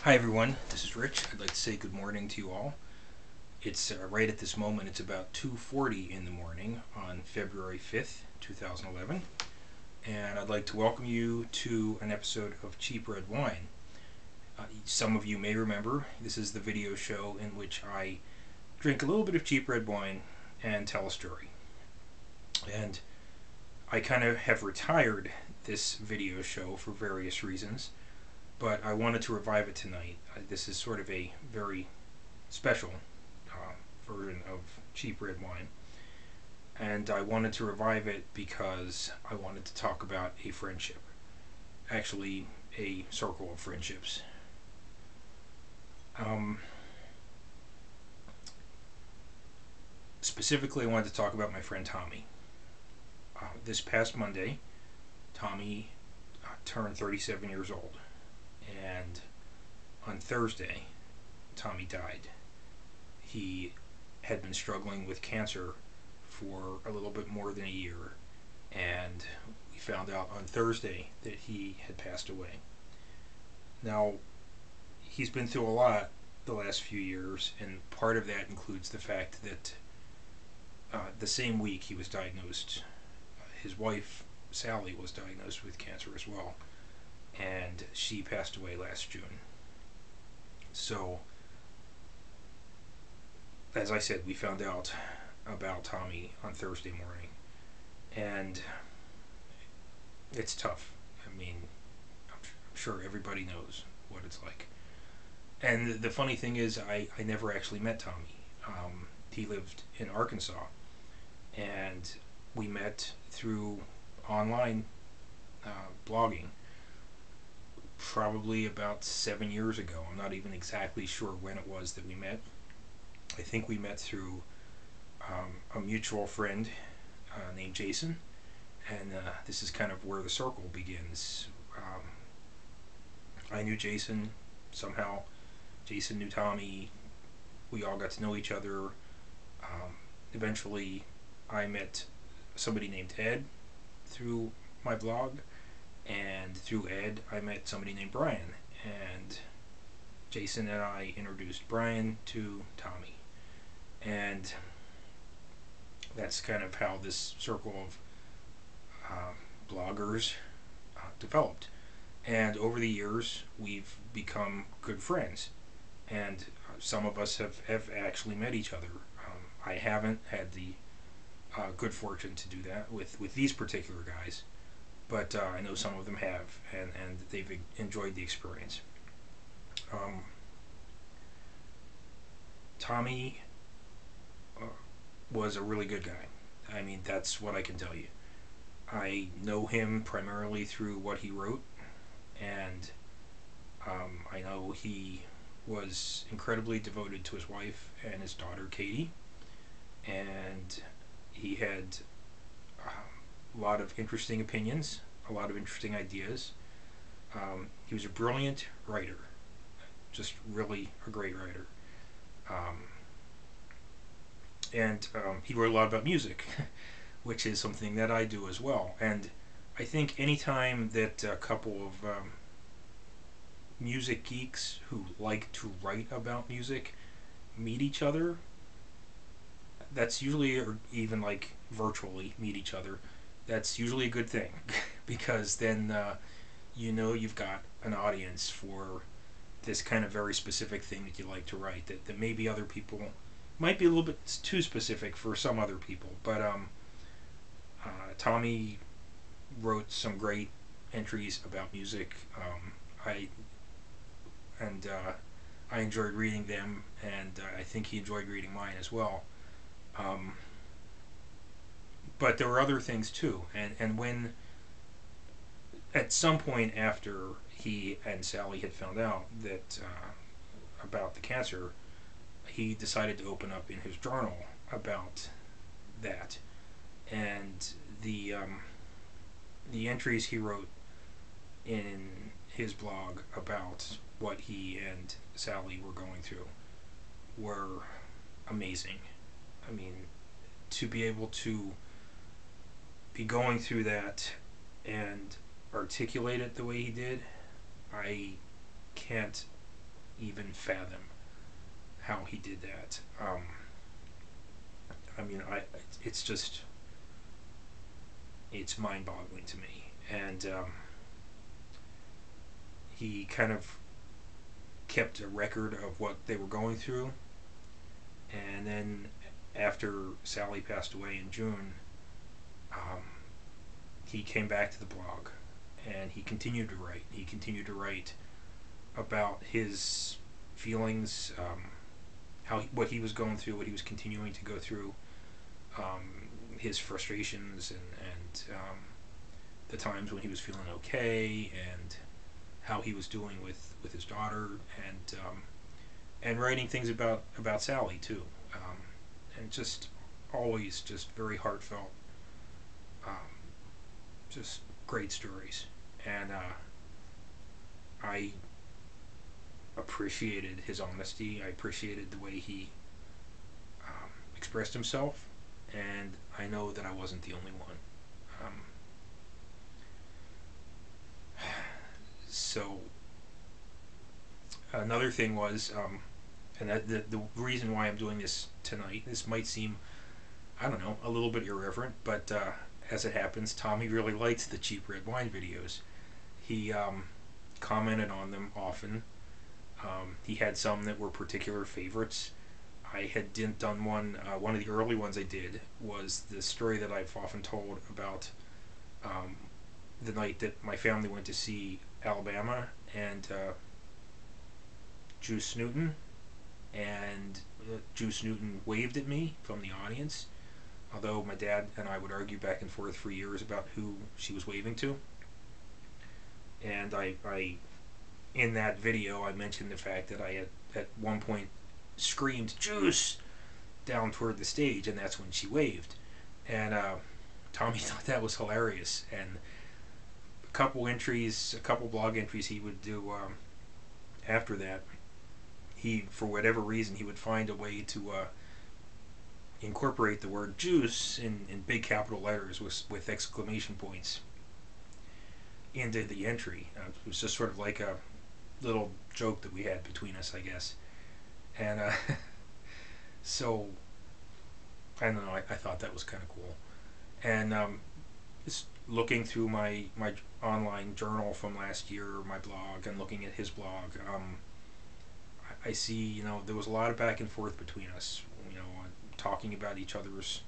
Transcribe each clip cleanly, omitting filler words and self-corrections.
Hi everyone, this is Rich. I'd like to say good morning to you all. It's right at this moment, it's about 2:40 in the morning on February 5th, 2011, and I'd like to welcome you to an episode of Cheap Red Wine. Some of you may remember this is the video show in which I drink a little bit of cheap red wine and tell a story. And I kind of have retired this video show for various reasons, but I wanted to revive it tonight. This is sort of a very special version of cheap red wine, and I wanted to revive it because I wanted to talk about a friendship, actually a circle of friendships. Um, Specifically, I wanted to talk about my friend Tommy. This past Monday, Tommy turned 37 years old, and on Thursday, Tommy died. He had been struggling with cancer for a little bit more than a year, and we found out on Thursday that he had passed away. Now, he's been through a lot the last few years, and part of that includes the fact that the same week he was diagnosed, his wife, Sally, was diagnosed with cancer as well, and she passed away last June. So, as I said, we found out about Tommy on Thursday morning, and it's tough. I mean, I'm sure everybody knows what it's like. And the funny thing is, I never actually met Tommy. He lived in Arkansas, and we met through online blogging probably about 7 years ago. I'm not even exactly sure when it was that we met. I think we met through a mutual friend named Jason, and this is kind of where the circle begins. I knew Jason somehow. Jason knew Tommy. We all got to know each other. Eventually, I met somebody named Ed through my blog, and through Ed, I met somebody named Brian, and Jason and I introduced Brian to Tommy, and that's kind of how this circle of bloggers developed. And over the years, we've become good friends, and some of us have actually met each other. I haven't had the good fortune to do that with these particular guys, but I know some of them have, and they've enjoyed the experience. Um, Tommy was a really good guy. I mean, that's what I can tell you. I know him primarily through what he wrote, and I know he was incredibly devoted to his wife and his daughter Katie, and he had a lot of interesting opinions, a lot of interesting ideas. He was a brilliant writer, just really a great writer. Um, and he wrote a lot about music, which is something that I do as well. And I think anytime that a couple of music geeks who like to write about music meet each other, that's usually, or even like virtually meet each other, that's usually a good thing because then you've got an audience for this kind of very specific thing that you like to write that maybe other people might be a little bit too specific for some other people. But Tommy wrote some great entries about music. I and I enjoyed reading them, and I think he enjoyed reading mine as well. Um, but there were other things too, and when at some point after he and Sally had found out that about the cancer, he decided to open up in his journal about that, and the entries he wrote in his blog about what he and Sally were going through were amazing. I mean, to be able to be going through that and articulate it the way he did, I can't even fathom how he did that. I mean, it's just, it's mind-boggling to me. And he kind of kept a record of what they were going through. And then after Sally passed away in June, um, he came back to the blog and he continued to write. He continued to write about his feelings, what he was going through, what he was continuing to go through, his frustrations, and the times when he was feeling okay, and how he was doing with his daughter, and writing things about Sally too, and just always just very heartfelt, um, just great stories, and I appreciated his honesty. I appreciated the way he expressed himself, and I know that I wasn't the only one. Um, so another thing was, and the reason why I'm doing this tonight, this might seem, I don't know, a little bit irreverent, but as it happens, Tommy really likes the cheap red wine videos. He commented on them often. He had some that were particular favorites. I had done one of the early ones I did was the story that I've often told about um, the night that my family went to see Alabama and Juice Newton, and Juice Newton waved at me from the audience, although my dad and I would argue back and forth for years about who she was waving to. And I in that video, I mentioned the fact that I had at one point screamed "Juice" down toward the stage, and that's when she waved. And Tommy thought that was hilarious. And a couple blog entries he would do after that. He, for whatever reason, he would find a way to incorporate the word "juice" in big capital letters with exclamation points into the entry. It was just sort of like a little joke that we had between us, I guess. And so I don't know. I thought that was kind of cool. And just looking through my online journal from last year, my blog, and looking at his blog, I see, there was a lot of back and forth between us. Talking about each other's,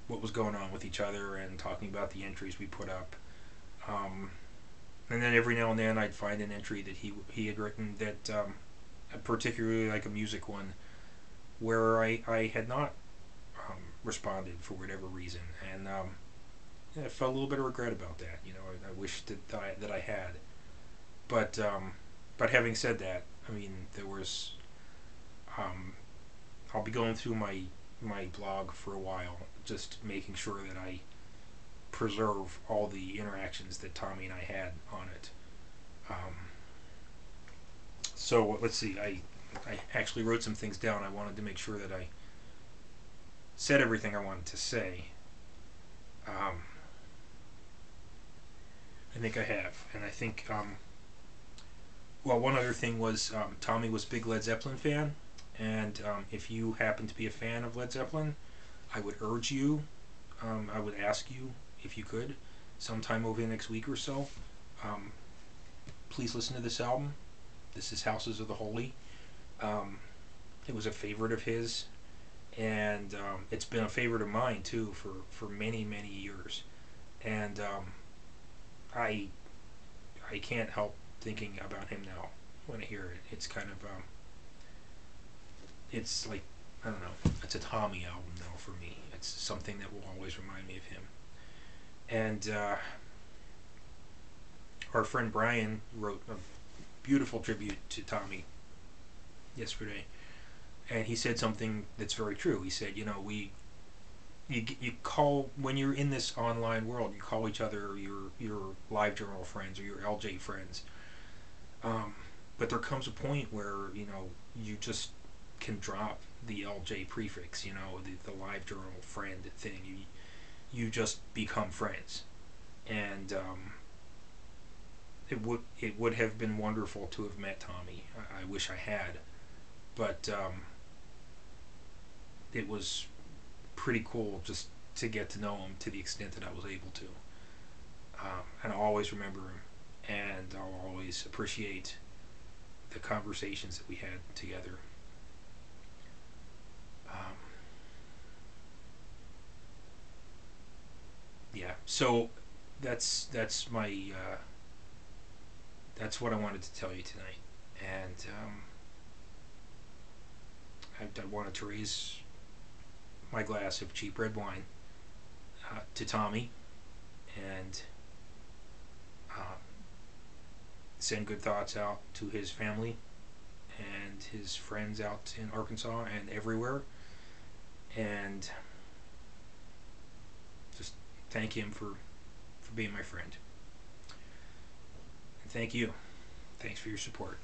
what was going on with each other, and talking about the entries we put up. And then every now and then I'd find an entry that he had written that, particularly like a music one, where I had not responded for whatever reason, and I felt a little bit of regret about that. I wish that I had, but having said that, I mean, there was, I'll be going through my blog for a while, just making sure that I preserve all the interactions that Tommy and I had on it. So let's see. I actually wrote some things down. I wanted to make sure that I said everything I wanted to say. I think I have, and I think. Well, one other thing was Tommy was a big Led Zeppelin fan, and if you happen to be a fan of Led Zeppelin, I would urge you. I would ask you if you could, sometime over the next week or so, please listen to this album. This is Houses of the Holy. It was a favorite of his, and it's been a favorite of mine too for many, many years. And I can't help thinking about him now when I hear it. It's kind of it's like, I don't know. It's a Tommy album now for me. It's something that will always remind me of him. And our friend Brian wrote a beautiful tribute to Tommy yesterday, and he said something that's very true. He said, you call, when you're in this online world, you call each other your live journal friends or your LJ friends, but there comes a point where you just can drop the LJ prefix, the live journal friend thing. You just become friends, and it would have been wonderful to have met Tommy. I wish I had, but it was pretty cool just to get to know him to the extent that I was able to. And I'll always remember him, and I'll always appreciate the conversations that we had together. Um, yeah, so that's my that's what I wanted to tell you tonight, and I wanted to raise my glass of cheap red wine to Tommy, and um, send good thoughts out to his family and his friends out in Arkansas and everywhere, and just thank him for being my friend. And thank you. Thanks for your support.